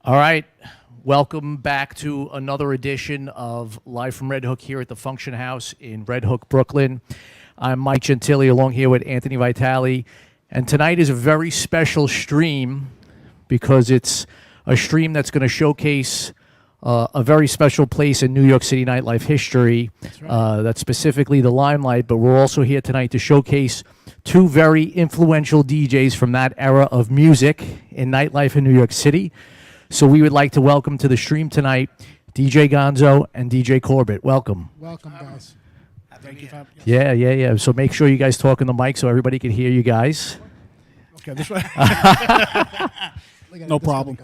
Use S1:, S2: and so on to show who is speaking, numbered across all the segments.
S1: All right. Welcome back to another edition of Live from Redhook here at the Function House in Redhook, Brooklyn. I'm Mike Gentile along here with Anthony Vitale. And tonight is a very special stream because it's a stream that's going to showcase a very special place in New York City nightlife history. That's right. That's specifically the Limelight, but we're also here tonight to showcase two very influential DJs from that era of music in nightlife in New York City. So we would like to welcome to the stream tonight DJ Gonzo and DJ Corbett. Welcome.
S2: Welcome, guys.
S3: Thank you for having us.
S1: Yeah. So make sure you guys talk in the mic so everybody can hear you guys.
S3: Okay, this way. No problem.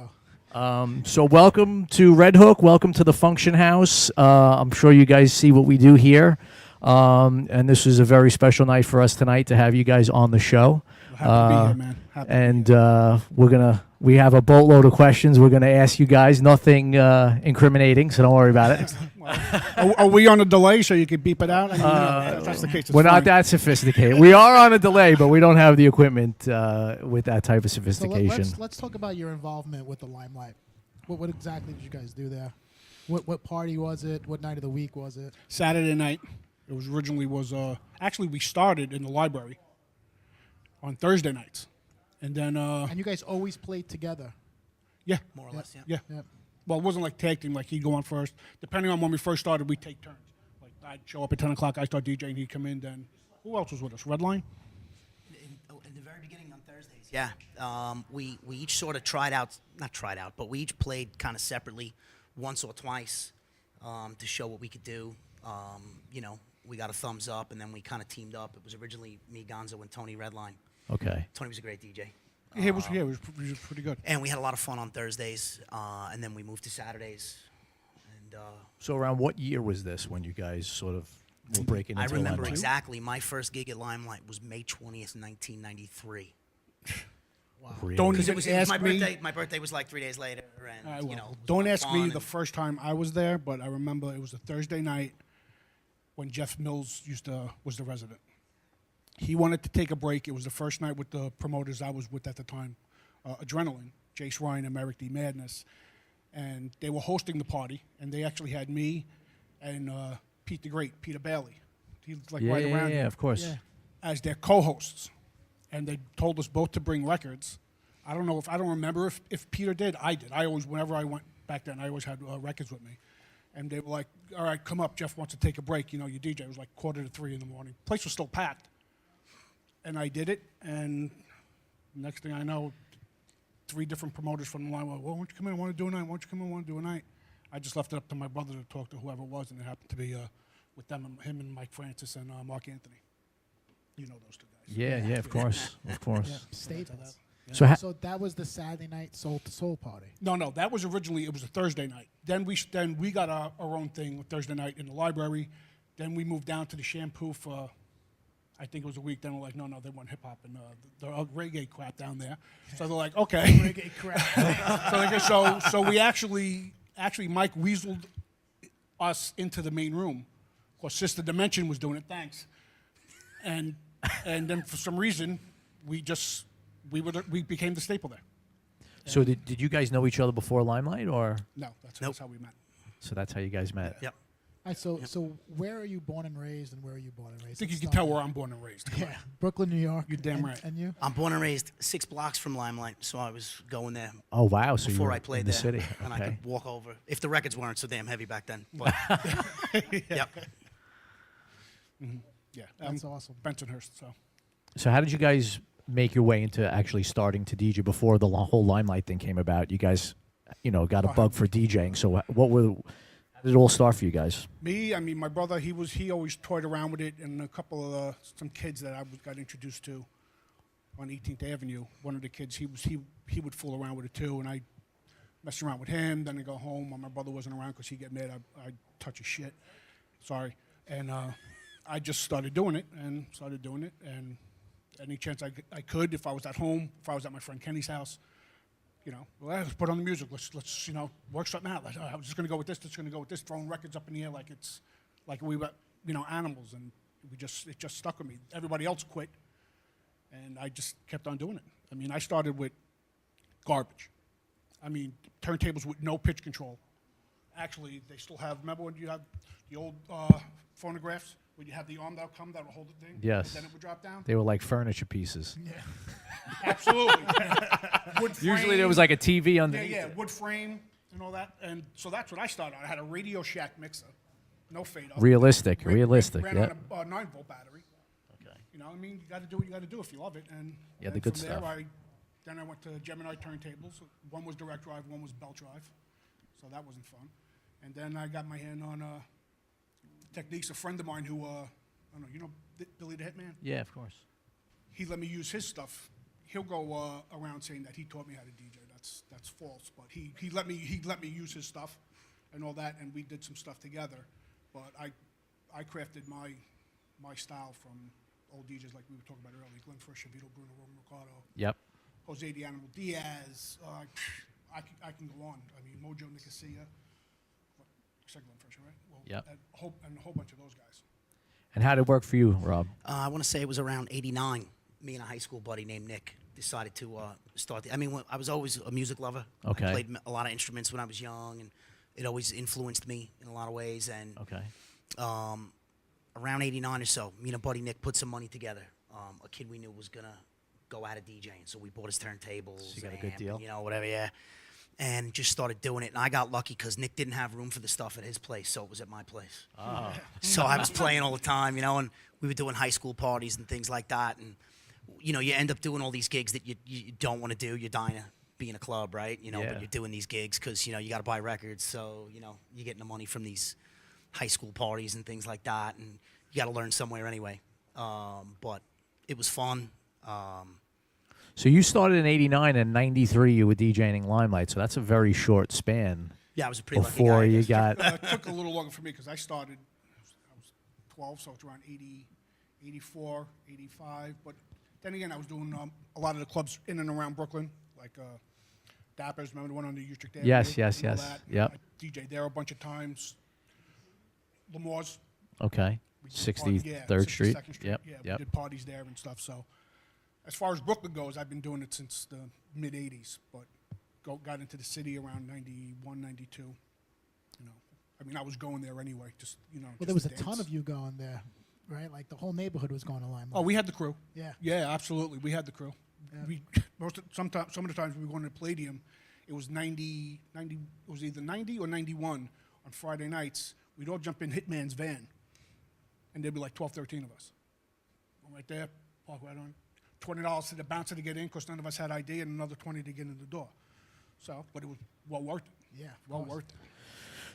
S1: So welcome to Redhook. Welcome to the Function House. I'm sure you guys see what we do here. And this is a very special night for us tonight to have you guys on the show.
S3: Happy to be here, man.
S1: We have a boatload of questions we're going to ask you guys. Nothing incriminating, so don't worry about it.
S3: Are we on a delay so you can beep it out? I mean, if that's the case, it's
S1: we're
S3: fine.
S1: not that sophisticated. We are on a delay, but we don't have the equipment with that type of sophistication.
S2: So let's talk about your involvement with the Limelight. What exactly did you guys do there? What party was it? What night of the week was it?
S3: Saturday night. It was originally actually we started in the library on Thursday nights. And then
S2: and you guys always played together?
S3: Yeah.
S4: More or less,
S3: Yeah.
S2: Yep.
S3: Well, it wasn't like tag team, like he'd go on first. Depending on when we first started, we'd take turns. Like I'd show up at 10 o'clock, I'd start DJing, he'd come in, then who else was with us? Redline?
S4: In the very beginning on Thursdays, yeah. We each sort of not tried out, but we each played kind of separately once or twice to show what we could do. We got a thumbs up, and then we kind of teamed up. It was originally me, Gonzo, and Tony Redline.
S1: Okay.
S4: Tony was a great DJ.
S3: Yeah, he was pretty good.
S4: And we had a lot of fun on Thursdays, and then we moved to Saturdays. And
S1: So around what year was this when you guys sort of were breaking into
S4: I remember
S1: Limelight?
S4: exactly. My first gig at Limelight was May 20th, 1993.
S2: Wow.
S1: Really?
S3: Don't
S4: Because it was
S3: ask
S4: my
S3: me.
S4: birthday. My birthday was like 3 days later, and
S3: Don't ask me
S4: fun
S3: the first time I was there, but I remember it was a Thursday night when Jeff Mills was the resident. He wanted to take a break. It was the first night with the promoters I was with at the time, Adrenaline, Jace Ryan and Merrick D. Madness, and they were hosting the party, and they actually had me and Pete the Great, Peter Bailey. He was like right around
S1: Yeah,
S3: here,
S1: of course.
S2: Yeah.
S3: as their co-hosts, and they told us both to bring records. I don't remember if Peter did. I did. I always, whenever I went back then, I always had records with me. And they were like, all right, come up. Jeff wants to take a break. You DJ. It was like 2:45 in the morning. Place was still packed. And I did it. And next thing I know, 3 different promoters from the line were, well, why don't you come in? I want to do a night. Why don't you come in? I want to do a night. I just left it up to my brother to talk to whoever it was. And it happened to be with them, him and Mike Francis and Mark Anthony. You know those 2 guys.
S1: Yeah, of course. Of course.
S2: Yeah, staples.
S1: So
S2: that was the Saturday night Soul to Soul party.
S3: No, that was originally, it was a Thursday night. Then we got our own thing Thursday night in the library. Then we moved down to the Shampoo for, I think it was a week. Then we're like, no, they want hip hop and the reggae crap down there. So they're like, okay.
S2: Reggae crap.
S3: So we actually Mike weaseled us into the main room. Of course, Sister Dimension was doing it. Thanks. And then for some reason we became the staple there.
S1: So did you guys know each other before Limelight, or?
S3: No, that's how we met.
S1: So that's how you guys met.
S4: Yep.
S2: All right, so where are you born and raised, and where are you born and raised?
S3: I think you
S2: Let's
S3: can
S2: start
S3: tell
S2: there.
S3: where I'm born and raised.
S2: Yeah, Brooklyn, New York.
S3: You're damn
S2: and,
S3: right.
S2: And you?
S4: I'm born and raised 6 blocks from Limelight, so I was going there
S1: Oh, wow. So you
S4: before
S1: were
S4: I played
S1: in the
S4: there,
S1: city.
S4: and I
S1: Okay.
S4: could walk over if the records weren't so damn heavy back then. But, yep.
S3: Yeah,
S2: That's awesome.
S3: Bensonhurst.
S1: So how did you guys make your way into actually starting to DJ before the whole Limelight thing came about? You guys, got a bug for DJing. So how did it all start for you guys?
S3: Me, I mean, my brother, he always toyed around with it, and a couple of some kids that I got introduced to on 18th Avenue. One of the kids, he would fool around with it too, and I messed around with him. Then I go home, and my brother wasn't around because he'd get mad. I'd touch his shit. Sorry, and I just started doing it, and any chance I could, if I was at home, if I was at my friend Kenny's house, let's put on the music. Let's work something out. I was just gonna go with this. Just gonna go with this. Throwing records up in the air like we were animals, and it just stuck with me. Everybody else quit, and I just kept on doing it. I mean, I started with garbage. I mean, turntables with no pitch control. Actually, they still have. Remember when you had the old phonographs where you had the arm that would come that would hold the thing?
S1: Yes.
S3: And then it would drop down.
S1: They were like furniture pieces.
S2: Yeah.
S3: Absolutely. Wood frame.
S1: Usually there was like a TV
S3: Yeah,
S1: underneath.
S3: yeah,
S1: it.
S3: wood frame and all that. And so that's what I started on. I had a Radio Shack mixer, no fade up.
S1: Realistic,
S3: Ran
S1: realistic.
S3: Ran
S1: Yeah.
S3: on a 9-volt battery.
S1: Okay.
S3: You know, I mean, you got to do what you got to do if you love it. And
S1: Yeah, the
S3: then
S1: good
S3: from
S1: stuff.
S3: There, then I went to Gemini turntables. One was direct drive, one was belt drive. So that wasn't fun. And then I got my hand on techniques. A friend of mine who, I don't know, you know Billy the Hitman?
S1: Yeah, of course.
S3: He let me use his stuff. He'll go around saying that he taught me how to DJ. That's false. But he let me use his stuff and all that, and we did some stuff together. But I crafted my style from old DJs like we were talking about earlier: Glenn Frisch, Vito Bruno, Roman Ricardo,
S1: Yep.
S3: Jose the Animal Diaz. I can go on. I mean, Mojo Nicosia. Except Glenn Frisch, right? Well,
S1: Yep.
S3: and a whole bunch of those guys.
S1: And how did it work for you, Rob?
S4: I want to say it was around '89. Me and a high school buddy named Nick decided to start. I was always a music lover.
S1: Okay.
S4: I played a lot of instruments when I was young, and it always influenced me in a lot of ways. And
S1: Okay.
S4: around '89 or so, me and a buddy Nick put some money together. A kid we knew was gonna go out of DJing, so we bought his turntables.
S1: So you got a good
S4: amp,
S1: deal?
S4: you know, whatever, yeah. And just started doing it, and I got lucky because Nick didn't have room for the stuff at his place, so it was at my place.
S1: Oh.
S4: So I was playing all the time, you know, and we were doing high school parties and things like that, and you know, you end up doing all these gigs that you don't want to do. You're dying to be in a club, right? You know,
S1: Yeah.
S4: but you're doing these gigs because you know you got to buy records, so you know you're getting the money from these high school parties and things like that, and you got to learn somewhere anyway. But it was fun.
S1: So you started in '89 and '93. You were DJing Limelight, so that's a very short span
S4: Yeah, I was a pretty lucky
S1: before
S4: guy. I
S1: you
S4: guess.
S1: got.
S3: It took a little longer for me because I started, I was 12, so it's around 80, 84, 85. But then again, I was doing a lot of the clubs in and around Brooklyn, like Dappers, remember the one on the Utrecht Avenue?
S1: Yes,
S3: and
S1: yes,
S3: all
S1: yes.
S3: that.
S1: Yep.
S3: I DJ'd there a bunch of times. Lamore's.
S1: Okay.
S3: We did
S1: 63rd Street.
S3: 62nd Street.
S1: Yep.
S3: Yeah,
S1: Yep.
S3: we did parties there and stuff. So as far as Brooklyn goes, I've been doing it since the mid-'80s, but got into the city around 91, 92. You know, I mean, I was going there anyway, just, you know.
S2: Well,
S3: just
S2: there was
S3: to
S2: a ton
S3: dance.
S2: of you going there, right? Like the whole neighborhood was going to Limelight.
S3: Oh, we had the crew.
S2: Yeah.
S3: Yeah, absolutely. We had the crew.
S2: Yeah.
S3: We some of the times we were going to Palladium, it was 90, it was either 90 or 91 on Friday nights. We'd all jump in Hitman's van, and there'd be like 12, 13 of us. Go right there, park right on. $20 to the bouncer to get in because none of us had ID, and another 20 to get in the door. So, but it was well worth it.
S2: Yeah, of
S3: Well
S2: course.
S3: worth it.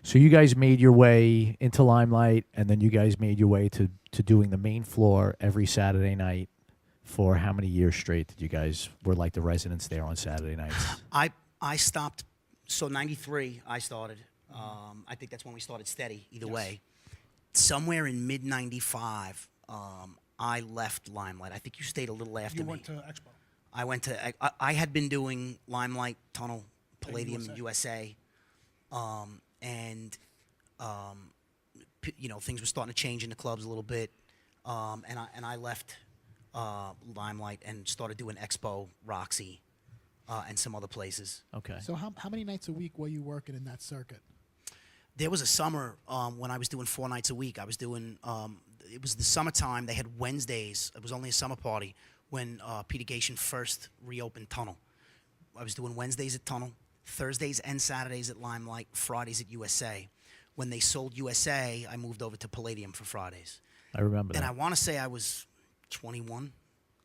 S1: So you guys made your way into Limelight, and then you guys made your way to doing the main floor every Saturday night. For how many years straight did you guys were like the residents there on Saturday nights?
S4: I stopped. So '93, I started. I think that's when we started steady. Either way, somewhere in mid '95, I left Limelight. I think you stayed a little after
S3: You
S4: me.
S3: went to Expo.
S4: I went to. I had been doing Limelight, Tunnel, Palladium, USA, and you know, things were starting to change in the clubs a little bit, and I left Limelight and started doing Expo, Roxy, and some other places.
S1: Okay.
S2: So how many nights a week were you working in that circuit?
S4: There was a summer when I was doing 4 nights a week. I was doing. It was the summertime. They had Wednesdays. It was only a summer party when Peter Gation first reopened Tunnel. I was doing Wednesdays at Tunnel, Thursdays and Saturdays at Limelight, Fridays at USA. When they sold USA, I moved over to Palladium for Fridays.
S1: I remember
S4: And
S1: that.
S4: I want to say I was 21,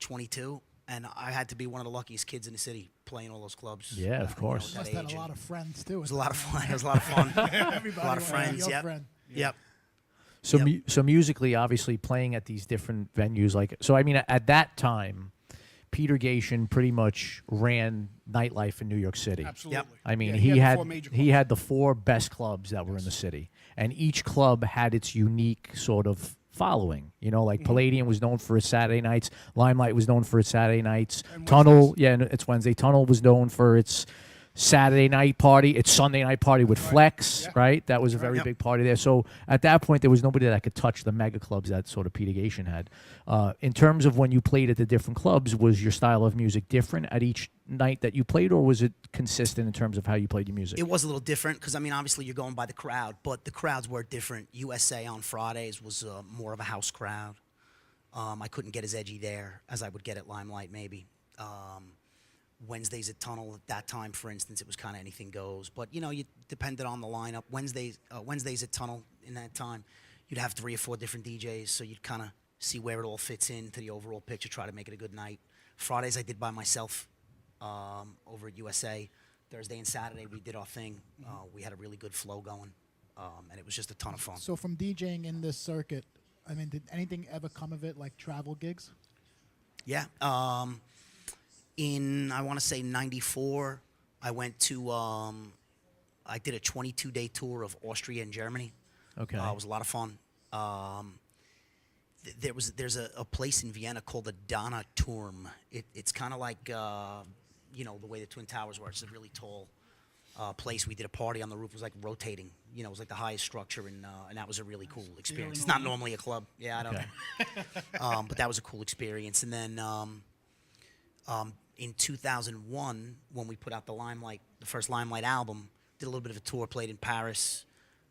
S4: 22, and I had to be one of the luckiest kids in the city playing all those clubs.
S1: Yeah, of
S4: you know,
S1: course.
S4: at
S2: You must
S4: that
S2: have had
S4: age,
S2: a lot
S4: and
S2: of friends too.
S4: It was a lot of fun. It was a lot of fun.
S2: Everybody
S4: a lot of
S2: wanted to be
S4: friends.
S2: your
S4: Yep.
S2: friend.
S4: Yep.
S1: So,
S4: Yep.
S1: so musically, obviously, playing at these different venues, like so. I mean, at that time, Peter Gation pretty much ran nightlife in New York City.
S3: Absolutely.
S1: I mean,
S3: Yeah,
S1: he
S3: the
S1: had
S3: 4 major
S1: he
S3: clubs.
S1: had the 4 best clubs that were in the city, and each club had its unique sort of following. You know, like Palladium was known for its Saturday nights, Limelight was known for its Saturday nights,
S3: And
S1: Tunnel,
S3: Wednesdays.
S1: yeah, and it's Wednesday. Tunnel was known for its Saturday night party. It's Sunday night party with Flex,
S3: Yeah.
S1: right? That was a very
S4: Yep.
S1: big party there. So at that point, there was nobody that could touch the mega clubs that sort of Peter Gation had. In terms of when you played at the different clubs, was your style of music different at each night that you played, or was it consistent in terms of how you played your music?
S4: It was a little different because, I mean, obviously you're going by the crowd, but the crowds were different. USA on Fridays was more of a house crowd. I couldn't get as edgy there as I would get at Limelight, maybe. Wednesdays at Tunnel at that time, for instance, it was kind of anything goes. But, you know, you depended on the lineup. Wednesdays at Tunnel in that time, you'd have 3 or 4 different DJs, so you'd kind of see where it all fits into the overall picture, try to make it a good night. Fridays I did by myself over at USA. Thursday and Saturday we did our thing. We had a really good flow going, and it was just a ton of fun.
S2: So from DJing in this circuit, I mean, did anything ever come of it, like travel gigs?
S4: Yeah. In, I want to say, 94, I went to, I did a 22-day tour of Austria and Germany.
S1: Okay.
S4: It was a lot of fun. There's a place in Vienna called the Donauturm. It's kind of like, you know, the way the Twin Towers were. It's a really tall place. We did a party on the roof. It was like rotating. You know, it was like the highest structure, and that was a really cool experience. It's not normally a club. Yeah, I don't know. But that was a cool experience. And then in 2001, when we put out the first Limelight album, did a little bit of a tour, played in Paris,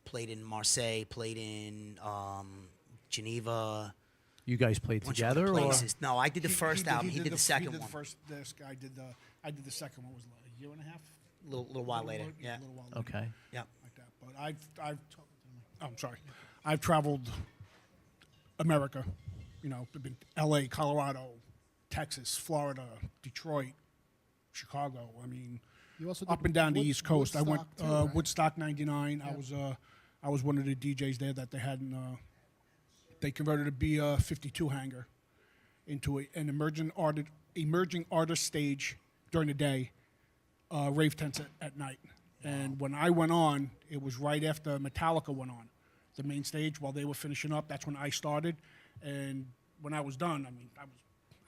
S4: played in Marseille, played in Geneva.
S1: You guys played
S4: Bunch of
S1: together,
S4: other
S1: or
S4: places. No, I did the first album. He did the second
S3: He did
S4: one.
S3: the first disc. I did the second one. Was it a year and a half?
S4: Little while later. Yeah.
S3: A little while later.
S1: okay?
S4: Yeah.
S3: Like that. But I'm sorry. I've traveled America. You know, I've been L.A., Colorado, Texas, Florida, Detroit, Chicago. I mean,
S2: You also
S3: up
S2: did
S3: and down the East Coast. I went
S2: Woodstock too, right?
S3: Woodstock '99.
S2: Yep.
S3: I was one of the DJs there that they had. They converted a B-52 hangar into an emerging artist stage during the day, rave tents at night. And when I went on, it was right after Metallica went on the main stage while they were finishing up. That's when I started, and when I was done, I mean,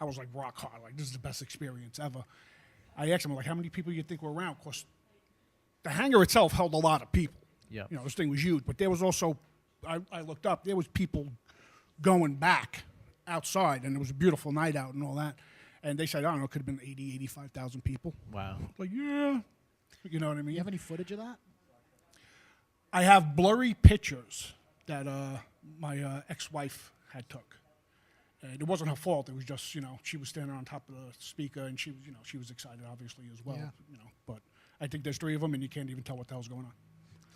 S3: I was like rock hard. Like, this is the best experience ever. I asked them, like, how many people you think were around? Of course, the hangar itself held a lot of people.
S1: Yeah.
S3: You know, this thing was huge. But there was also, I looked up, there was people going back outside, and it was a beautiful night out and all that. And they said, I don't know, it could have been 80, 85,000 people.
S1: Wow.
S3: Like, yeah. You know what I mean?
S2: You have any footage of that?
S3: I have blurry pictures that my ex-wife had took. And it wasn't her fault. It was just, you know, she was standing on top of the speaker, and she was, you know, she was excited, obviously, as well.
S2: Yeah.
S3: You know, but I think there's 3 of them, and you can't even tell what the hell's going on.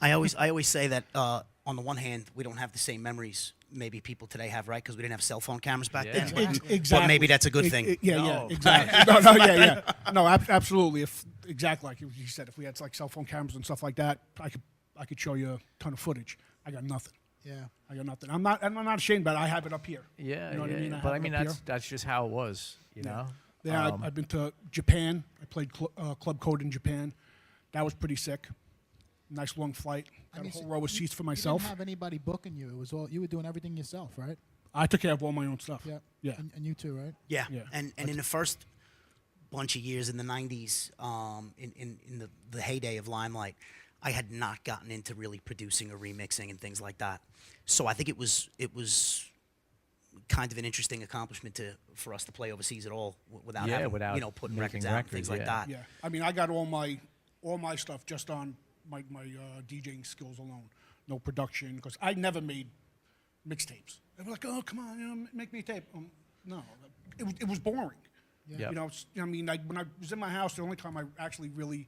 S4: I always say that on the one hand, we don't have the same memories maybe people today have, right? Because we didn't have cell phone cameras back then.
S3: Exactly.
S4: But maybe that's a good thing.
S3: Yeah,
S1: No.
S3: yeah, exactly. No, yeah. No, absolutely. Exactly like you said, if we had like cell phone cameras and stuff like that, I could show you a ton of footage. I got nothing.
S2: Yeah.
S3: I got nothing. I'm not ashamed, but I have it up here.
S1: Yeah,
S3: You know what I
S1: yeah.
S3: mean?
S1: But
S3: have
S1: I
S3: it
S1: mean,
S3: up here.
S1: that's just how it was, you know.
S3: Yeah, I've been to Japan. I played Club Code in Japan. That was pretty sick. Nice long flight. Got a whole row of seats for
S2: You
S3: myself.
S2: didn't have anybody booking you. It was all you were doing everything yourself, right?
S3: I took care of all my own stuff.
S2: Yeah.
S3: Yeah.
S2: And you too, right?
S4: Yeah.
S3: Yeah.
S4: And in the first bunch of years in the 90s, in the heyday of Limelight, I had not gotten into really producing or remixing and things like that. So I think it was kind of an interesting accomplishment for us to play overseas at all without
S1: Yeah,
S4: having,
S1: without
S4: you know, putting
S1: making
S4: records out and
S1: records,
S4: things like
S1: yeah.
S4: that.
S3: Yeah, I mean, I got all my stuff just on my DJing skills alone. No production, because I never made mixtapes. They were like, "Oh, come on, you know, make me a tape." No, it was boring.
S2: Yeah.
S1: Yep.
S3: You know, I mean, when I was in my house, the only time I actually really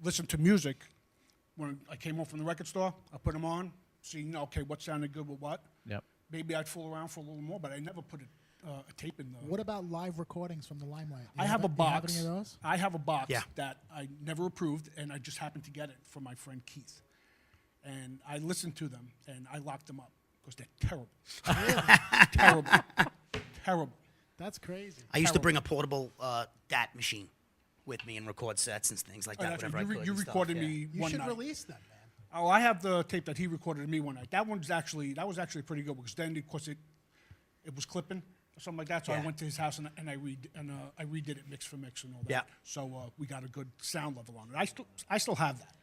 S3: listened to music, when I came home from the record store, I put them on, see, you know, okay, what sounded good with what.
S1: Yep.
S3: Maybe I'd fool around for a little more, but I never put a tape in the.
S2: What about live recordings from the Limelight?
S3: I have a
S2: Do you have
S3: box.
S2: any of those?
S3: I have a box
S4: Yeah.
S3: that I never approved, and I just happened to get it from my friend Keith. And I listened to them, and I locked them up because they're terrible. Terrible.
S2: That's crazy.
S4: I used to bring a portable DAT machine with me and record sets and things like
S3: Oh,
S4: that.
S3: that's
S4: Whenever
S3: right.
S4: I could
S3: You
S4: and stuff,
S3: recorded
S4: yeah.
S3: me
S2: You
S3: one
S2: should
S3: night.
S2: release them, man.
S3: Oh, I have the tape that he recorded me one night. That was actually pretty good because then, of course, it was clipping, something like that. So I
S4: Yeah.
S3: went to his house and I redid it mix for mix and all that.
S4: Yeah.
S3: So we got a good sound level on it. I still have that.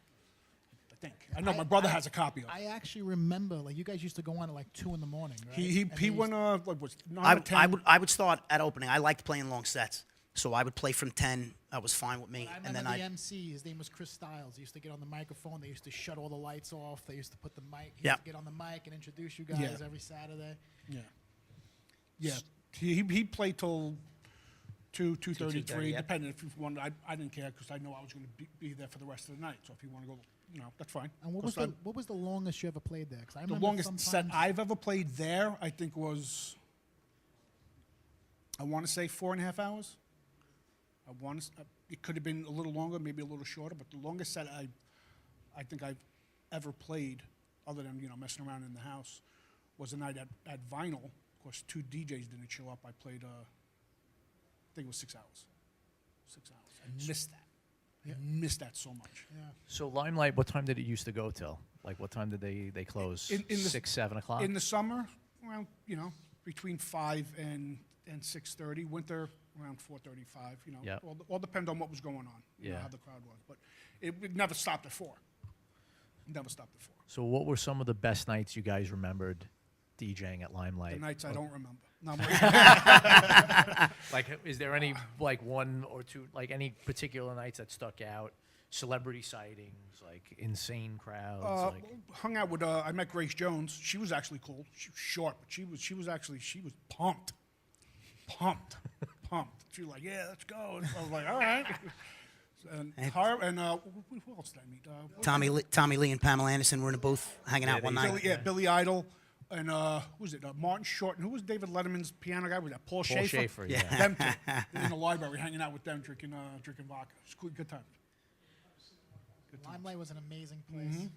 S3: I think. I know my brother has a copy of it.
S2: I actually remember, like, you guys used to go on at like 2 in the morning, right?
S3: He
S2: And they
S3: went
S2: used-
S3: what was 9 or 10.
S4: I would start at opening. I liked playing long sets, so I would play from 10. That was fine with me,
S2: I
S4: and
S2: remember
S4: then
S2: the
S4: I.
S2: MC. His name was Chris Stiles. He used to get on the microphone. They used to shut all the lights off. They used to put the mic. He
S4: Yeah.
S2: used to get on the mic and introduce you guys
S3: Yeah.
S2: every Saturday.
S3: Yeah. He played till 2:33,
S4: 2:30, yeah.
S3: depending if you wanted. I didn't care because I know I was going to be there for the rest of the night. So if you want to go, that's fine.
S2: And what
S3: 'Cause
S2: was the longest you ever played there? 'Cause I
S3: the
S2: remember
S3: longest set
S2: sometimes-
S3: I've ever played there, I think, was, I want to say 4.5 hours. It could have been a little longer, maybe a little shorter, but the longest set I think I've ever played, other than messing around in the house, was a night at Vinyl. Of course, 2 DJs didn't show up. I played, I think it was 6 hours. 6 hours. I missed that. I missed that so much.
S2: Yeah.
S1: So Limelight, what time did it used to go till? Like, what time did they close?
S3: In the-
S1: 6, 7 o'clock?
S3: In the summer, around, between 5 and 6:30. Winter, around 4:35.
S1: Yep.
S3: All depend on what was going on.
S1: Yeah.
S3: How the crowd was, but it never stopped at 4. Never stopped at 4.
S1: So what were some of the best nights you guys remembered DJing at Limelight?
S3: The nights I don't remember. No,
S1: Like, is there any, like, one or two, like, any particular nights that stuck out? Celebrity sightings, like, insane crowds, like...
S3: hung out with. I met Grace Jones. She was actually cool. She was short, but she was pumped. She was like, "Yeah, let's go." And I was like, "All right." And her and who else did I meet?
S4: Tommy Lee and Pamela Anderson were in a booth hanging out one night.
S3: Billy Idol, and who was it? Martin Short, and who was David Letterman's piano guy? Was that Paul Schaefer?
S1: Schaefer, yeah.
S3: Them two in the library, hanging out with them, drinking vodka. It was cool, good time.
S2: Limelight was an amazing place.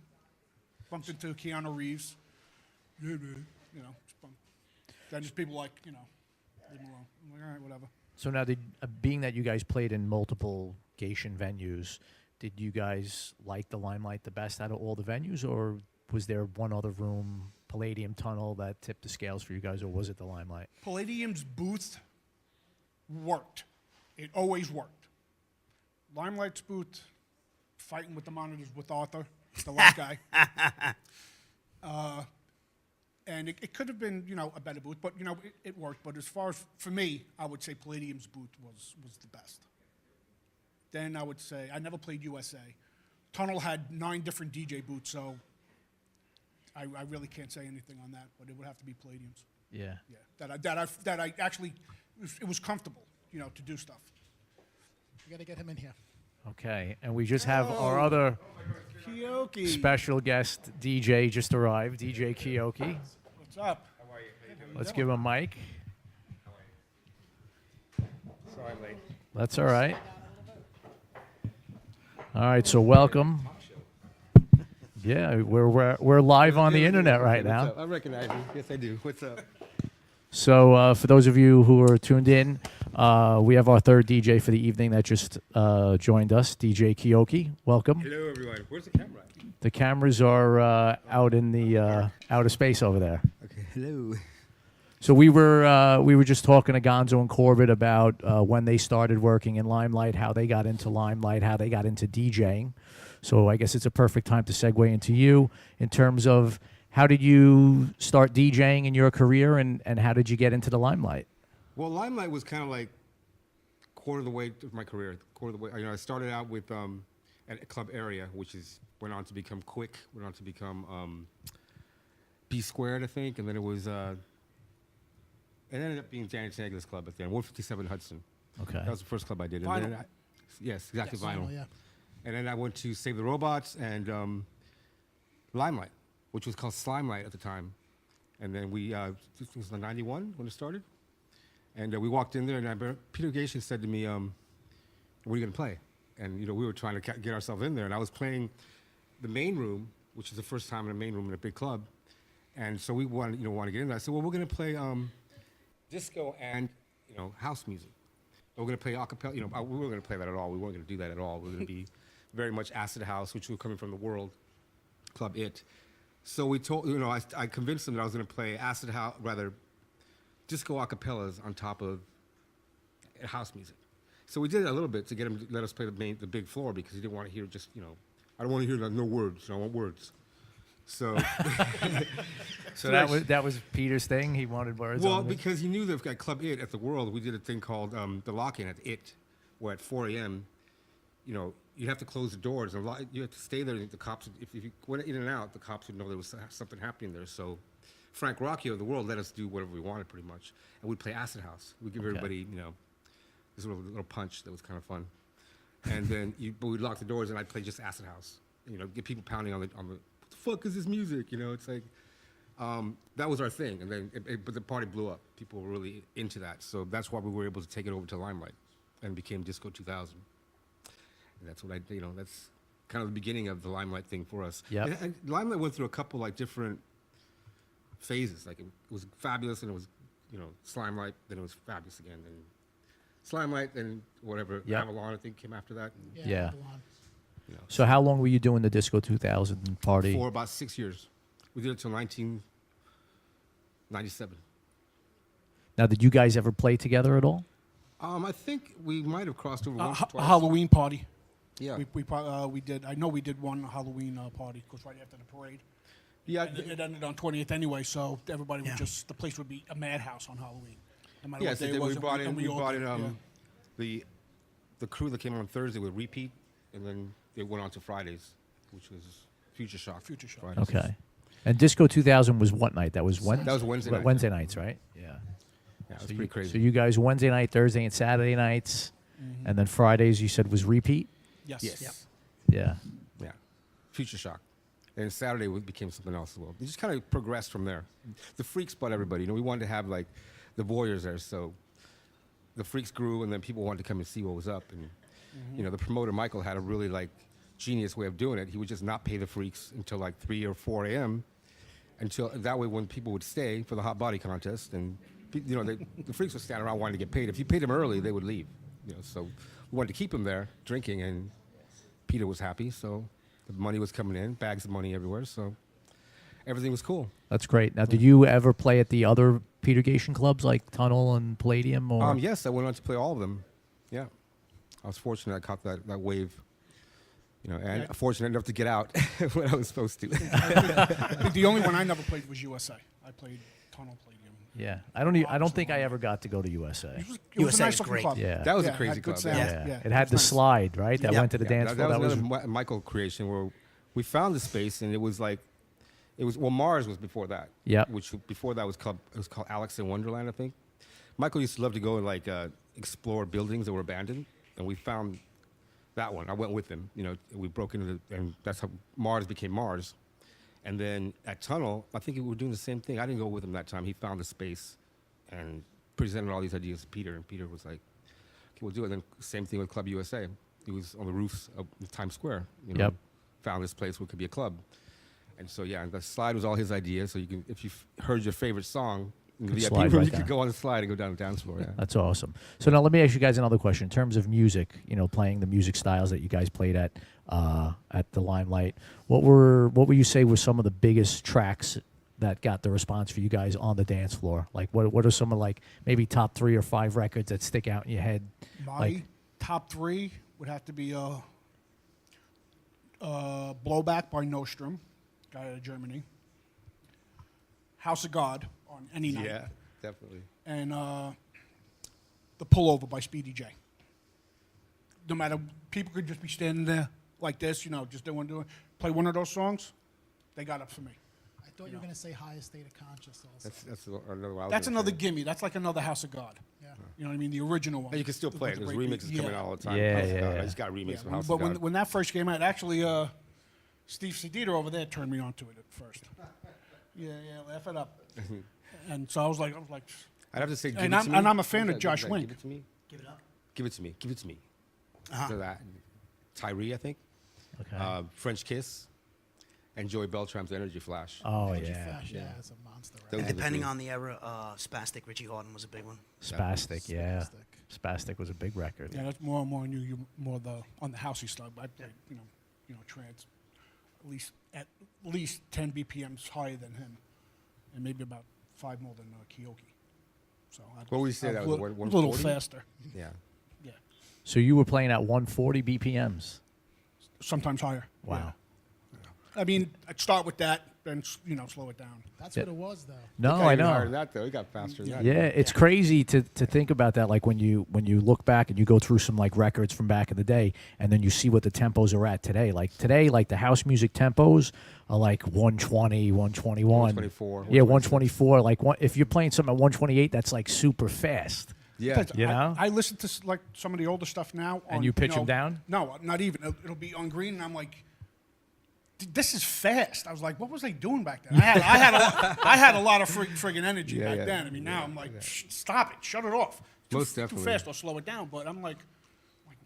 S3: Bumped into Keanu Reeves. Yeah, man. Just bumped. Then just people like, leave him alone. I'm like, all right, whatever.
S1: So now, being that you guys played in multiple Gation venues, did you guys like the Limelight the best out of all the venues, or was there one other room, Palladium Tunnel, that tipped the scales for you guys, or was it the Limelight?
S3: Palladium's booth worked. It always worked. Limelight's booth, fighting with the monitors with Arthur, the last guy. And it could have been, a better booth, but, it worked. But as far as, for me, I would say Palladium's booth was the best. Then I would say, I never played USA. Tunnel had 9 different DJ booths, so I really can't say anything on that, but it would have to be Palladium's.
S1: Yeah.
S3: Yeah, that I actually, it was comfortable, to do stuff.
S2: You got to get him in here.
S1: Okay, and we just have our other
S3: Keoki.
S1: special guest DJ just arrived, DJ Keoki.
S3: What's up?
S1: Let's give him a mic.
S5: Sorry, I'm late.
S1: That's all right. All right, so welcome. Yeah, we're live on the internet right now.
S5: I recognize you. Yes, I do. What's up?
S1: So for those of you who are tuned in, we have our third DJ for the evening that just joined us, DJ Keoki. Welcome.
S5: Hello, everyone. Where's the camera?
S1: The cameras are out in the outer space over there.
S5: Okay. Hello.
S1: So we were just talking to Gonzo and Corbett about when they started working in Limelight, how they got into Limelight, how they got into DJing. So I guess it's a perfect time to segue into you in terms of how did you start DJing in your career, and how did you get into the Limelight?
S5: Well, Limelight was kind of like quarter of the way of my career. Quarter of the way. I started out with at a club area, which went on to become Quick, went on to become B Squared, I think, and then it was. It ended up being Janet Shagler's club at the end, 157 Hudson.
S1: Okay.
S5: That was the first club I did. And
S3: Vinyl.
S5: then yes, exactly, Vinyl.
S2: Yeah.
S5: And then I went to Save the Robots and Limelight, which was called Slimelight at the time. And then we, it was in 91 when it started. And we walked in there, and Peter Gation said to me, what are you going to play? And, we were trying to get ourselves in there. And I was playing the main room, which is the first time in a main room in a big club. And so we wanted to get in there. I said, well, we're going to play disco and, house music. We're going to play a cappella. We weren't going to play that at all. We weren't going to do that at all. We were going to be very much acid house, which was coming from the world, Club It. So we told, I convinced them that I was going to play acid house, rather disco acapellas on top of house music. So we did it a little bit to get him to let us play the big floor because he didn't want to hear just, I don't want to hear no words. I want words. So,
S1: So that was Peter's thing. He wanted words.
S5: well,
S1: on it?
S5: because he knew that at Club It at the World, we did a thing called the lock-in at It, where at 4 a.m., you have to close the doors. And you have to stay there. The cops, if you went in and out, the cops would know there was something happening there. So Frank Rocchio of the World let us do whatever we wanted, pretty much. And we'd play Acid House. We'd give everybody, this little punch that was kind of fun. And then but we'd lock the doors, and I'd play just Acid House. Get people pounding on the what the fuck is this music? It's like that was our thing. And then but the party blew up. People were really into that. So that's why we were able to take it over to Limelight and became Disco 2000. And that's what that's kind of the beginning of the Limelight thing for us.
S1: Yep.
S5: And Limelight went through a couple like different phases. Like it was fabulous, and it was Slimelight, then it was fabulous again, and Slimelight, then whatever,
S1: Yep.
S5: Avalon, I think, came after that.
S1: Yeah.
S2: Avalon.
S1: So how long were you doing the Disco 2000 party?
S5: For about 6 years. We did it until 1997.
S1: Now, did you guys ever play together at all?
S5: I think we might have crossed over once or
S3: A
S5: twice.
S3: Halloween party.
S5: Yeah.
S3: We did. I know we did one Halloween party, of course, right after the parade.
S5: Yeah.
S3: And it ended on 20th anyway, so everybody
S4: Yeah.
S3: would the place would be a madhouse on Halloween. No matter
S5: Yeah,
S3: what
S5: so
S3: day
S5: then
S3: it was.
S5: we brought
S3: and
S5: in, we
S3: all
S5: brought
S3: did,
S5: in the crew that came on Thursday would repeat, and then they went on to Fridays, which was Future Shock.
S3: Future Shock.
S5: Fridays.
S1: Okay. And Disco 2000 was what night? That was when?
S5: That was Wednesday night.
S1: Wednesday nights, right? Yeah.
S5: Yeah, it was pretty crazy.
S1: So you guys Wednesday night, Thursday, and Saturday nights, and then Fridays you said was repeat.
S3: Yes.
S5: Yes.
S3: Yep.
S1: Yeah.
S5: Yeah, Future Shock. And Saturday became something else as well. It just kind of progressed from there. The Freaks brought everybody. We wanted to have like the Voyeurs there, so the Freaks grew, and then people wanted to come and see what was up. And the promoter Michael had a really like genius way of doing it. He would just not pay the Freaks until like 3 or 4 a.m. until that way when people would stay for the hot body contest, and the Freaks would stand around wanting to get paid. If you paid them early, they would leave. So we wanted to keep them there drinking, and Peter was happy, so the money was coming in, bags of money everywhere, so everything was cool.
S1: That's great. Now, did you ever play at the other Peter Gation clubs like Tunnel and Palladium? Or
S5: Yes, I went on to play all of them. Yeah, I was fortunate I caught that wave, and fortunate enough to get out when I was supposed to.
S3: The only one I never played was USA. I played Tunnel Palladium.
S1: Yeah, I don't think I ever got to go to USA.
S3: It was
S4: USA
S3: a nice
S4: is
S3: looking
S4: great.
S3: club.
S1: Yeah.
S5: That was
S3: Yeah,
S5: a
S3: it
S5: crazy
S3: had good
S5: club.
S3: sound.
S5: Yeah.
S3: Yeah.
S1: It had the
S3: nice.
S1: slide, right? That
S4: Yep.
S1: went to the dance
S5: that
S1: floor.
S5: was
S1: That was
S5: another Michael creation where we found the space, and it was Mars was before that.
S1: Yep.
S5: Which before that was called Alex in Wonderland, I think. Michael used to love to go and explore buildings that were abandoned, and we found that one. I went with him. We broke into and that's how Mars became Mars. And then at Tunnel, I think we were doing the same thing. I didn't go with him that time. He found the space and presented all these ideas to Peter, and Peter was like, "Okay, we'll do it." And then same thing with Club USA. He was on the roofs of Times Square.
S1: Yep.
S5: Found this place where it could be a club. And so and the slide was all his idea. So you can, if you heard your favorite song in the
S1: Could
S5: VIP
S1: slide
S5: room,
S1: right
S5: you could
S1: down.
S5: go on the slide and go down the dance floor. Yeah.
S1: That's awesome. So now let me ask you guys another question. In terms of music, playing the music styles that you guys played at the Limelight, what would you say were some of the biggest tracks that got the response for you guys on the dance floor? Like what are some of maybe top 3 or 5 records that stick out in your head?
S3: My top 3 would have to be Blowback by Nostrum, guy out of Germany. House of God on any night.
S5: Yeah, definitely.
S3: And The Pullover by Speedy J. No matter, people could just be standing there like this, just don't want to do it. Play one of those songs, they got up for me.
S2: I thought you were going to say Highest State of Conscious also.
S5: That's another wild.
S3: That's another gimme. That's like another House of God.
S2: Yeah.
S3: You know what I mean? The original one.
S5: And you can still play it.
S3: With
S5: There's
S3: the breakbeat.
S5: remixes coming out all the time.
S1: Yeah,
S5: House of
S1: yeah,
S5: God.
S1: yeah.
S5: I just got a remix from House
S3: But
S5: of God.
S3: when that first came out, actually, Steve Sedita over there turned me on to it at first. Yeah, laugh it up. And so I was like,
S5: I'd have to say, give
S3: And
S5: it
S3: I'm-
S5: to me.
S3: and I'm a fan
S5: What
S3: of
S5: is that?
S3: Josh
S5: Give
S3: Wink.
S5: it to me.
S4: Give it up.
S5: Give it to me. Give it to me.
S4: Uh-huh.
S5: So that Tyree, I think.
S1: Okay.
S5: French Kiss, and Joey Beltram's Energy Flash.
S1: Oh
S2: Energy
S1: yeah.
S2: Flash, yeah, it's a monster.
S5: Those
S2: Right?
S5: are the
S4: Depending
S5: two.
S4: on the era, Spastic Richie Hawtin was a big one.
S1: Spastic, yeah.
S2: Spastic.
S1: Spastic was a big record.
S3: yeah, that's more on the housey stuff. I played, trance, at least 10 BPMs higher than him, and maybe about 5 more than Keoki. So
S5: What would you say that was?
S3: a little
S5: 140?
S3: faster.
S5: Yeah.
S3: Yeah,
S1: So you were playing at 140 BPMs.
S3: sometimes higher.
S1: Wow.
S3: I mean, I'd start with that, then slow it down.
S2: That's
S1: Yeah.
S2: what it was, though.
S1: No,
S5: It got
S1: I
S5: even higher
S1: know.
S5: than that, though. It got faster than that.
S1: Yeah, it's crazy to think about that. Like when you look back and you go through some like records from back in the day, and then you see what the tempos are at today. Like today, like the house music tempos are like 120, 121.
S5: 124,
S1: Yeah, 124. Like if you're playing something at 128, that's like super fast.
S5: Yeah.
S3: That's-
S1: You know?
S3: I listen to like some of the older stuff now.
S1: And you pitch 'em down?
S3: No, not even. It'll be on green, and I'm like, this is fast. I was like, what was I doing back then? I had a lot of friggin' energy
S5: Yeah,
S3: back
S5: yeah.
S3: then. I mean, now I'm like, stop it, shut it off.
S5: Most
S3: Too
S5: definitely.
S3: fast, or slow it down. But I'm like,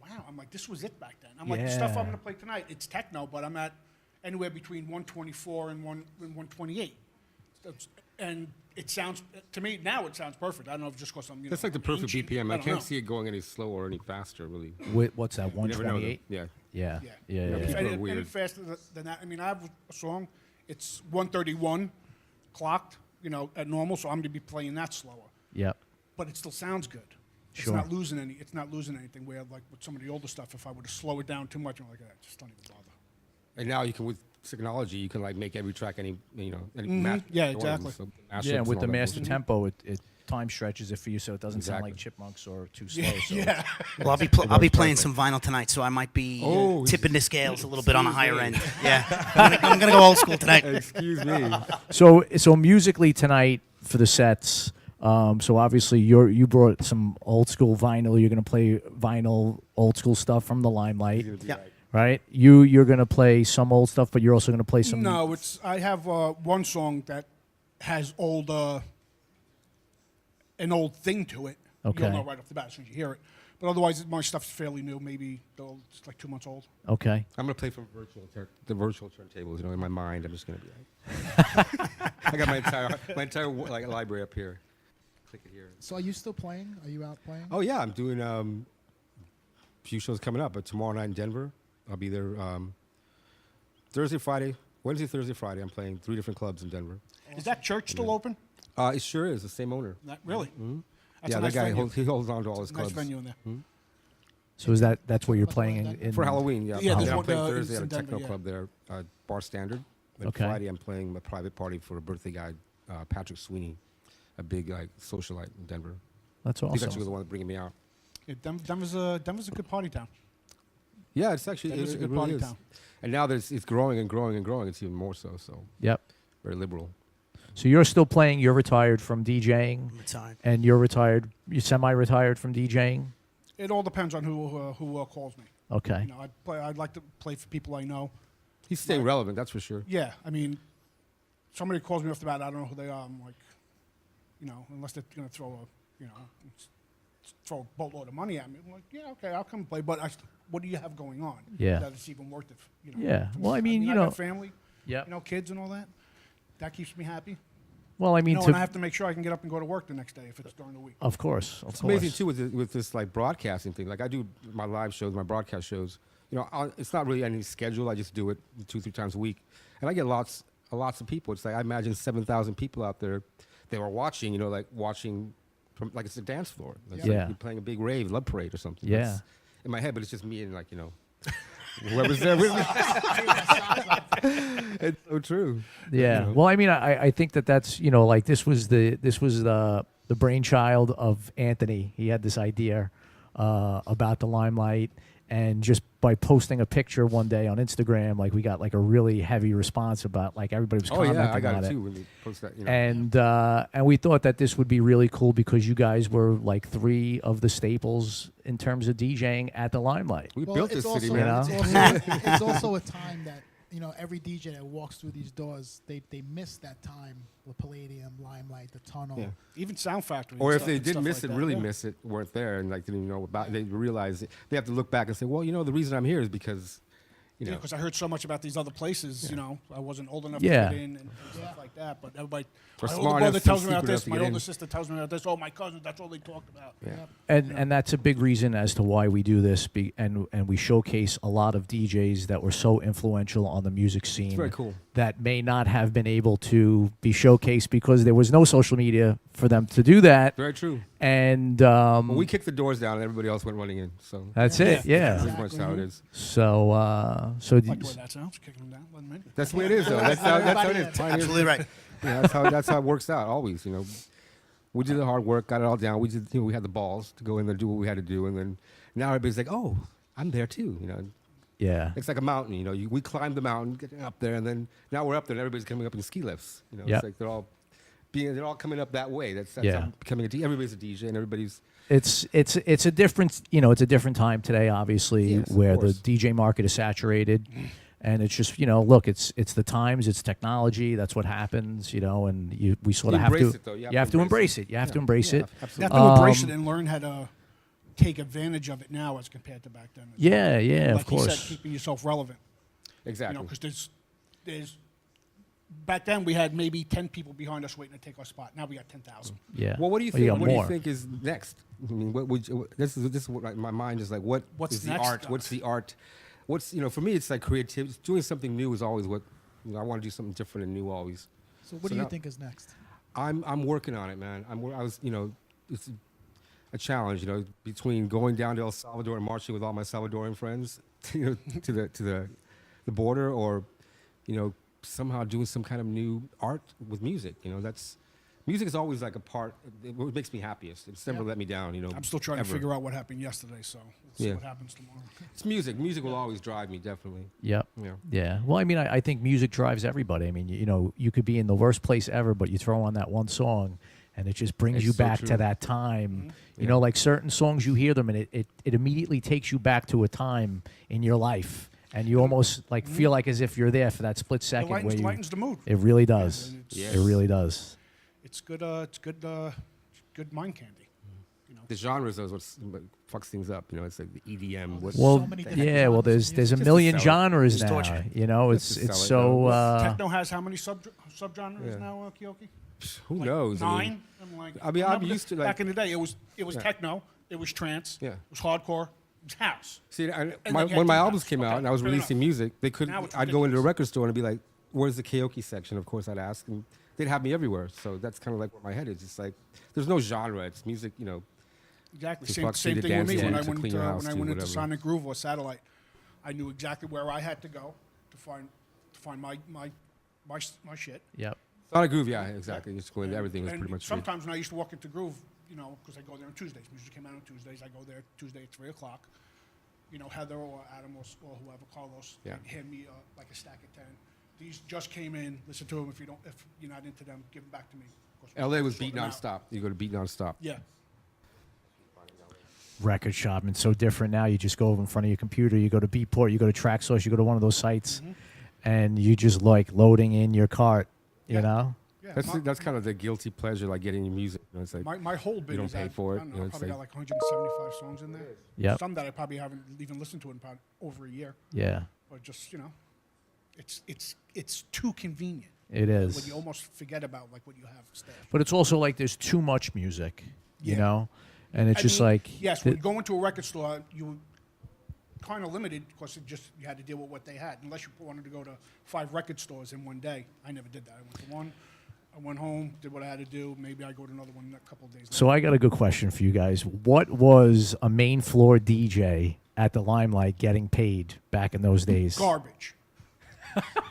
S3: wow. I'm like, this was it back then. I'm like, the stuff I'm
S1: Yeah.
S3: gonna play tonight, it's techno, but I'm at anywhere between 124 and 128. And it sounds to me now. It sounds perfect. I don't know if it's just because I'm.
S5: That's like the perfect
S3: ancient.
S5: BPM. I
S3: don't
S5: can't
S3: know.
S5: see it going any slower or any faster, really.
S1: What's that?
S5: You never know, though.
S1: 128.
S5: Yeah.
S1: Yeah.
S3: Yeah.
S1: Yeah.
S5: Yeah,
S1: Yeah.
S5: it's
S1: yeah.
S5: real
S3: Any
S5: weird.
S3: faster than that. I mean, I have a song. It's 131 clocked, at normal. So I'm going to be playing that slower.
S1: Yep.
S3: But it still sounds good.
S1: Sure.
S3: It's not losing any. It's not losing anything. Where like with some of the older stuff, if I were to slow it down too much, I'm like, just don't even bother.
S5: And now you can, with technology, you can like make every track any match.
S3: Yeah,
S5: norms,
S3: exactly.
S5: so
S1: Yeah,
S5: mashups
S1: and
S5: and
S1: with
S5: all
S1: the
S5: that
S1: master
S5: bullshit.
S1: tempo, it time stretches it for you, so it doesn't sound
S5: Exactly.
S1: like chipmunks or too slow. So
S3: Yeah.
S4: Well, I'll be playing some vinyl tonight, so I might be
S5: Oh,
S4: tipping the scales a little bit on a higher
S5: excuse
S4: end. Yeah, I'm gonna go old school tonight.
S5: Excuse me.
S1: So musically tonight for the sets. So obviously you brought some old school vinyl. You're gonna play vinyl old school stuff from the Limelight,
S4: Yeah.
S1: right? You're gonna play some old stuff, but you're also gonna play some.
S3: No, I have one song that has an old thing to it.
S1: Okay.
S3: You'll know right off the bat as soon as you hear it. But otherwise, my stuff's fairly new. Maybe it's like 2 months old.
S1: Okay.
S5: I'm gonna play from the virtual turntables. In my mind, I'm just gonna be like, I got my entire like library up here. Click it here.
S2: So are you still playing? Are you out playing?
S5: Oh yeah, I'm doing a few shows coming up. But tomorrow night in Denver, I'll be there. Thursday, Friday, Wednesday, Thursday, Friday. I'm playing 3 different clubs in Denver.
S3: Is that church still open?
S5: It sure is the same owner.
S3: Really?
S5: Mm-hmm.
S3: That's
S5: Yeah,
S3: a nice
S5: that guy
S3: venue.
S5: he holds on to all his
S3: It's a nice
S5: clubs.
S3: venue in there.
S1: So that's where you're playing in
S5: For Halloween, yeah.
S3: Yeah, there's
S5: I'm
S3: one,
S5: playing
S3: in
S5: Thursday at a
S3: Denver,
S5: techno
S3: yeah.
S5: club there, Bar Standard. And
S1: Okay.
S5: Friday, I'm playing a private party for a birthday guy, Patrick Sweeney, a big like socialite in Denver.
S1: That's
S5: He's actually
S1: awesome.
S5: the one bringing me out.
S3: Yeah, Denver's a good party town.
S5: Yeah, it's actually
S3: Denver's a
S5: it
S3: good
S5: really
S3: party
S5: is.
S3: town.
S5: And now it's growing and growing and growing. It's even more so. So
S1: Yep.
S5: very liberal.
S1: So you're still playing. You're retired from DJing,
S4: Retired.
S1: and you're You're semi-retired from DJing.
S3: It all depends on who calls me.
S1: Okay.
S3: I'd like to play for people I know.
S5: He's staying relevant, that's for sure.
S3: Yeah, I mean, somebody calls me off the bat, I don't know who they are. I'm like, unless they're gonna throw a boatload of money at me. I'm like, yeah, okay, I'll come play. But what do you have going on?
S1: Yeah.
S3: That it's even worth it.
S1: Yeah. Well, I mean,
S3: I got family,
S1: Yeah.
S3: kids and all that. That keeps me happy.
S1: Well, I mean,
S3: And I have to make sure I can get up and go to work the next day if it's during the week.
S1: of course.
S5: It's amazing too with this like broadcasting thing. Like I do my live shows, my broadcast shows. It's not really any schedule. I just do it 2-3 times a week, and I get lots of people. It's like I imagine 7,000 people out there. They were watching, like watching from like it's a dance floor. It's like
S1: Yeah.
S5: you're playing a big rave, love parade or something.
S1: Yeah.
S5: That's in my head, but it's just me and like whoever's there with me. It's so true.
S1: Yeah.
S5: You know.
S1: Well, I mean, I think that's like this was the brainchild of Anthony. He had this idea about the Limelight, and just by posting a picture one day on Instagram, like we got like a really heavy response about like everybody was
S5: Oh
S1: commenting
S5: yeah, I got
S1: on
S5: it too when you post that.
S1: And we thought that this would be really cool because you guys were like 3 of the staples in terms of DJing at the Limelight.
S5: we
S2: Well,
S5: built
S2: it's
S5: this city,
S2: also,
S5: man.
S2: it's also a time that every DJ that walks through these doors, they miss that time. The Palladium, Limelight, the Tunnel.
S5: Yeah.
S3: Even Sound Factory.
S5: Or
S3: and
S5: if
S3: stuff-
S5: they
S3: and
S5: did
S3: stuff
S5: miss
S3: like
S5: it,
S3: that.
S5: really
S3: Yeah.
S5: miss it, weren't there and like didn't even know about. They realize it. They have to look back and say, well, the reason I'm here is because, you know.
S3: because I heard so much about these other places. You know, I wasn't old enough
S1: Yeah.
S3: to get in and stuff like that. But everybody,
S5: Or
S3: my
S5: smart
S3: older
S5: enough
S3: brother
S5: to
S3: tells me about
S5: secret enough
S3: this.
S5: to
S3: My
S5: get
S3: older
S5: in.
S3: sister tells me about this. Oh, my cousin, that's all they talked about.
S5: Yeah.
S1: And that's a big reason as to why we do this, and we showcase a lot of DJs that were so influential on the music scene.
S5: very cool.
S1: That may not have been able to be showcased because there was no social media for them to do that.
S5: Very true.
S1: And
S5: Well, we kicked the doors down and everybody else went running in. So
S1: that's it. Yeah.
S5: pretty much how it is.
S1: So
S3: Like the way that sounds, kicking them down, letting them in.
S5: That's the way it is, though. That's how it is. Pioneers-
S4: Absolutely right.
S5: Yeah, that's how it works out always. You know, we did the hard work, got it all down. We did, we had the balls to go in there, do what we had to do, and then now everybody's like, oh, I'm there too. You know,
S1: yeah.
S5: it's like a mountain. You know, we climbed the mountain, getting up there, and then now we're up there, and everybody's coming up in ski lifts. You know,
S1: Yep.
S5: it's like they're all coming up that way. That's
S1: Yeah.
S5: how becoming a DJ. Everybody's a DJ, and everybody's
S1: It's a different it's a different time today, obviously,
S5: Yes, of
S1: where the
S5: course.
S1: DJ market is saturated, and it's just look, it's the times, it's technology, that's what happens, and we sort of have
S5: embrace
S1: to
S5: it, though.
S1: you have to embrace it. You have to embrace it.
S3: You
S5: absolutely.
S3: have to embrace it and learn how to take advantage of it now as compared to back then.
S1: Yeah, yeah,
S3: Like
S1: of course.
S3: you said, keeping yourself relevant.
S5: Exactly.
S3: Because there's back then we had maybe 10 people behind us waiting to take our spot. Now we got 10,000.
S1: Yeah.
S5: Well, what do you
S1: Well,
S5: think?
S1: got
S5: What do you
S1: more.
S5: think is next? I mean, this is what my mind is like.
S3: What's
S5: is the
S3: next,
S5: art?
S3: guys?
S5: What's the art? What's for me, it's like creativity. Doing something new is always what I want to do. Something different and new always.
S2: So what do you think is next?
S5: I'm working on it, man. I was it's a challenge. Between going down to El Salvador and marching with all my Salvadoran friends, to the border, or somehow doing some kind of new art with music. Music is always like a part. What makes me happiest. It's never let me down.
S3: I'm still trying to figure out what happened yesterday, so let's see
S5: Yeah.
S3: what happens tomorrow.
S5: It's music. Music will always drive me, definitely.
S1: Yep.
S5: Yeah.
S1: Yeah. Well, I mean, I think music drives everybody. I mean, you could be in the worst place ever, but you throw on that one song, and it just brings
S5: It's
S1: you
S5: so
S1: back
S5: true.
S1: to that time.
S5: Yeah.
S1: Like certain songs, you hear them, and it immediately takes you back to a time in your life, and you almost feel like as if you're there for that split
S3: It
S1: second where you.
S3: lightens the mood.
S1: It really does.
S3: and
S5: Yes.
S1: It really does.
S3: It's good. It's good mind candy.
S5: The genres is what fucks things up. It's like the EDM. What,
S1: Well,
S2: so many different
S1: yeah. Well,
S2: genres of
S1: there's a
S2: music.
S1: million
S5: Just to sell it.
S1: genres
S4: Just
S1: now.
S4: torture.
S1: It's
S5: Just to
S1: it's
S5: sell it,
S1: so.
S3: Techno has how many subgenres
S5: Yeah.
S3: now, Keoki?
S5: who
S3: Like
S5: knows?
S3: 9.
S5: I'm
S3: remember
S5: used to,
S3: back in the day. It was
S5: Yeah.
S3: techno. It was trance.
S5: Yeah.
S3: It was hardcore. It was house.
S5: See,
S3: then you
S5: when
S3: had
S5: my
S3: two
S5: albums
S3: house.
S5: came
S3: Okay,
S5: out and I was
S3: fair
S5: releasing
S3: enough.
S5: music, they couldn't.
S3: Now it's
S5: I'd go into a
S3: ridiculous.
S5: record store and be like, "Where's the Keoki section?" Of course, I'd ask, and they'd have me everywhere. So that's kind of like where my head is. It's like there's no genre. It's music.
S3: Exactly.
S5: To
S3: Same,
S5: fuck
S3: same
S5: to
S3: thing with me
S5: dance
S3: when
S5: to,
S3: I
S5: to
S3: went
S5: clean
S3: into,
S5: your house
S3: when I
S5: to,
S3: went into
S5: whatever.
S3: Sonic Groove or Satellite. I knew exactly where I had to go to find my shit.
S1: Yep.
S5: Sonic Groove, yeah, exactly. Just going. Everything was
S3: And
S5: pretty much free.
S3: sometimes when I used to walk into Groove, because I go there on Tuesdays. Music came out on Tuesdays. I go there Tuesday at 3:00. Heather or Adam or whoever, Carlos,
S5: Yeah.
S3: they'd hand me like a stack of 10. These just came in. Listen to them. If you're not into them, give them back to me. Of course,
S5: LA was
S3: sort
S5: beat
S3: them out.
S5: nonstop. You go to beat nonstop.
S3: Yeah.
S1: Record shop, and it's so different now. You just go over in front of your computer, you go to Beatport, you go to TrackSource, you go to one of those sites, and you just loading in your cart, you
S3: Yeah.
S1: know?
S3: Yeah.
S5: That's kind of the guilty pleasure, like getting your music. It's like
S3: My whole bit
S5: don't
S3: is
S5: pay
S3: that,
S5: for it,
S3: I don't
S5: you
S3: know,
S5: know,
S3: I
S5: it's
S3: probably
S5: like-
S3: got like 175 songs in there.
S1: Yep.
S3: Some that I probably haven't even listened to in about over a year.
S1: Yeah,
S3: But just, it's too convenient.
S1: it
S3: When
S1: is.
S3: you almost forget about what you have instead.
S1: But it's also there's too much music, you
S3: Yeah.
S1: know? And it's
S3: I
S1: just
S3: mean, yes, when
S1: th-
S3: you go into a record store, you were kind of limited because you had to deal with what they had. Unless you wanted to go to 5 record stores in one day. I never did that. I went to one, I went home, did what I had to do. Maybe I go to another one in a couple of days later.
S1: So I got a good question for you guys. What was a main floor DJ at the Limelight getting paid back in those days?
S3: Garbage.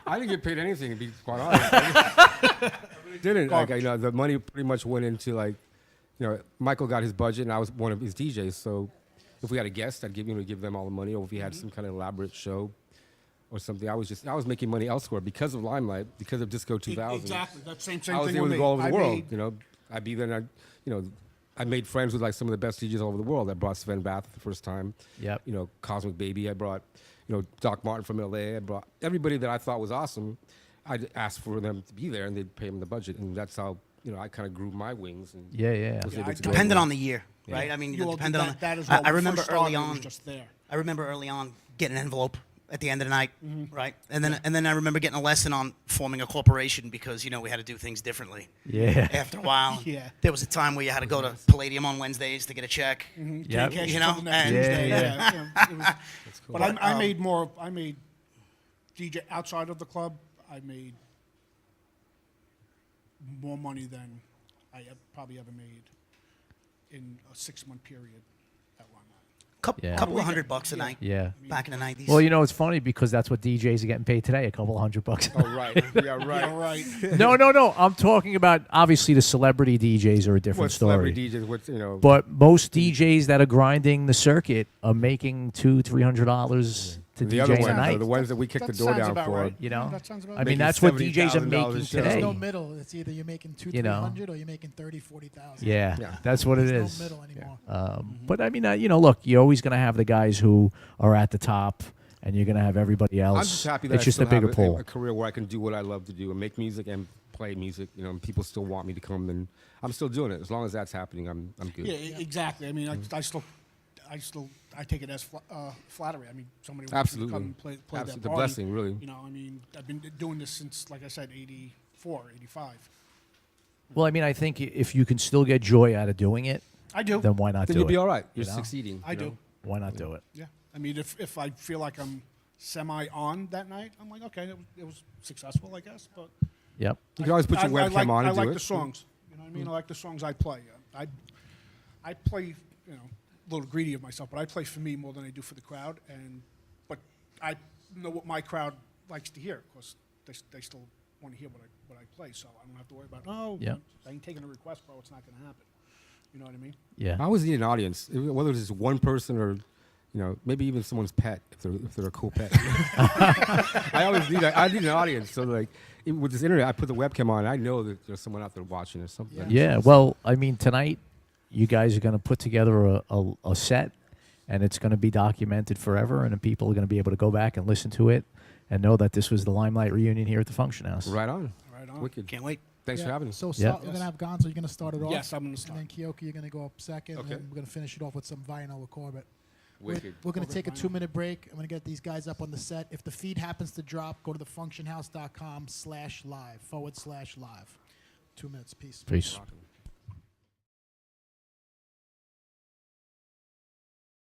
S5: I didn't get paid anything, to be quite honest. I really didn't.
S3: Garbage.
S5: The money pretty much went into Michael got his budget, and I was one of his DJs. So if we had a guest, I'd give them all the money. Or if we had some kind of elaborate show or something, I was making money elsewhere because of Limelight, because of Disco 2000.
S3: Exactly. That's same
S5: I was
S3: thing
S5: able
S3: with
S5: to
S3: me.
S5: go all over the
S3: I
S5: world.
S3: made-
S5: I'd be there, and I made friends with some of the best DJs all over the world. I brought Sven Bath the first time.
S1: Yep.
S5: Cosmic Baby. I brought, Doc Martin from LA. I brought everybody that I thought was awesome. I'd ask for them to be there, and they'd pay them the budget, and that's how I kind of grew my wings. And
S1: Yeah.
S5: was
S3: Yeah,
S5: able
S3: I
S5: to go
S4: Depended
S5: everywhere.
S4: on the year, right? I mean,
S3: You all did
S4: depended on.
S3: that as well.
S4: I
S3: When we
S4: remember
S3: first
S4: early
S3: started, it
S4: on.
S3: was just there.
S4: I remember early on getting an envelope at the end of the night, right? And then I remember getting a lesson on forming a corporation because we had to do things differently.
S1: Yeah.
S4: After a while,
S3: Yeah.
S4: There was a time where you had to go to Palladium on Wednesdays to get a check.
S1: Yep.
S3: Cash
S4: You
S3: until
S4: know,
S3: the next
S4: and-
S3: Tuesday,
S1: Yeah,
S3: it was- But I made more. I made DJ outside of the club. I made more money than I probably ever made in a 6-month period at Limelight.
S1: Yeah.
S4: Couple of $100 a night.
S1: Yeah.
S4: Back in the 90s.
S1: Well, it's funny because that's what DJs are getting paid today, a couple of $100.
S5: Oh, right. Yeah, right.
S3: Yeah, right.
S1: No. I'm talking about obviously the celebrity DJs are a different
S5: What
S1: story.
S5: celebrity DJs? What
S1: But most DJs that are grinding the circuit are making $200-$300 to
S5: the
S1: DJ
S5: other
S1: a
S5: ones,
S1: night.
S5: the ones that we kick the door
S3: sounds
S5: down
S3: about
S5: for.
S3: right.
S1: You know,
S3: That sounds about
S1: I
S3: right.
S1: mean
S5: Making
S1: that's what DJs are
S5: $70,000
S1: making
S5: a show.
S2: There's
S1: today.
S2: no middle. It's either you're making two,
S1: You know.
S2: 300, or you're making 30, 40,000.
S1: Yeah,
S5: Yeah.
S1: that's what it
S2: There's
S1: is.
S2: no middle anymore.
S1: But I mean, look, you're always going to have the guys who are at the top, and you're going to have everybody else.
S5: I'm just happy that
S1: it's
S5: I
S1: just
S5: still
S1: a bigger
S5: have
S1: pool.
S5: a career where I can do what I love to do and make music and play music. And people still want me to come, and I'm still doing it. As long as that's happening, I'm good.
S3: Yeah, exactly. I mean, I take it as flattery. I mean, somebody wants me to
S5: Absolutely.
S3: come and play
S5: Absolutely.
S3: that
S5: The
S3: party.
S5: blessing, really.
S3: I mean, I've been doing this since, like I said, 84, 85.
S1: Well, I mean, I think if you can still get joy out of doing it,
S3: I do.
S1: then why not
S5: Then
S1: do
S5: you'll
S1: it?
S5: be all right. You're
S1: know?
S5: succeeding.
S3: I do.
S1: Why not do it?
S3: Yeah. I mean, if I feel like I'm semi-on that night, I'm like, okay, it was successful, I guess. But
S1: Yep.
S5: You can always put your webcam on and
S3: I
S5: do
S3: like
S5: it.
S3: the songs. You know what I mean? I like the songs I play. I play, a little greedy of myself, but I play for me more than I do for the crowd. But I know what my crowd likes to hear because they still want to hear what I play. So I don't have to worry about,
S1: Yeah.
S3: I ain't taking a request, bro. It's not going to happen. You know what I mean?
S1: Yeah.
S5: I always need an audience, whether it's just one person or, maybe even someone's pet if they're a cool pet. I need an audience. So with this internet, I put the webcam on. I know that there's someone out there watching or something.
S1: Yeah. Well, I mean, tonight you guys are going to put together a set, and it's going to be documented forever, and then people are going to be able to go back and listen to it and know that this was the Limelight reunion here at the Function House.
S5: Right on.
S3: Right on.
S5: Wicked.
S4: Can't wait.
S5: Thanks for
S2: Yeah.
S5: having us.
S2: So
S1: Yeah.
S2: we're going to have Gonzo. You're going to start it off?
S3: Yes, I'm gonna start.
S2: And then Keoki, you're going to go up second.
S5: Okay.
S2: And then we're going to finish it off with some vinyl with Corbett.
S5: Wicked.
S2: We're going to take a
S3: Corbett vinyl.
S2: 2-minute break. I'm going to get these guys up on the set. If the feed happens to drop, go to thefunctionhouse.com/live, /live. 2 minutes. Peace.
S1: Peace.
S5: Rockin'.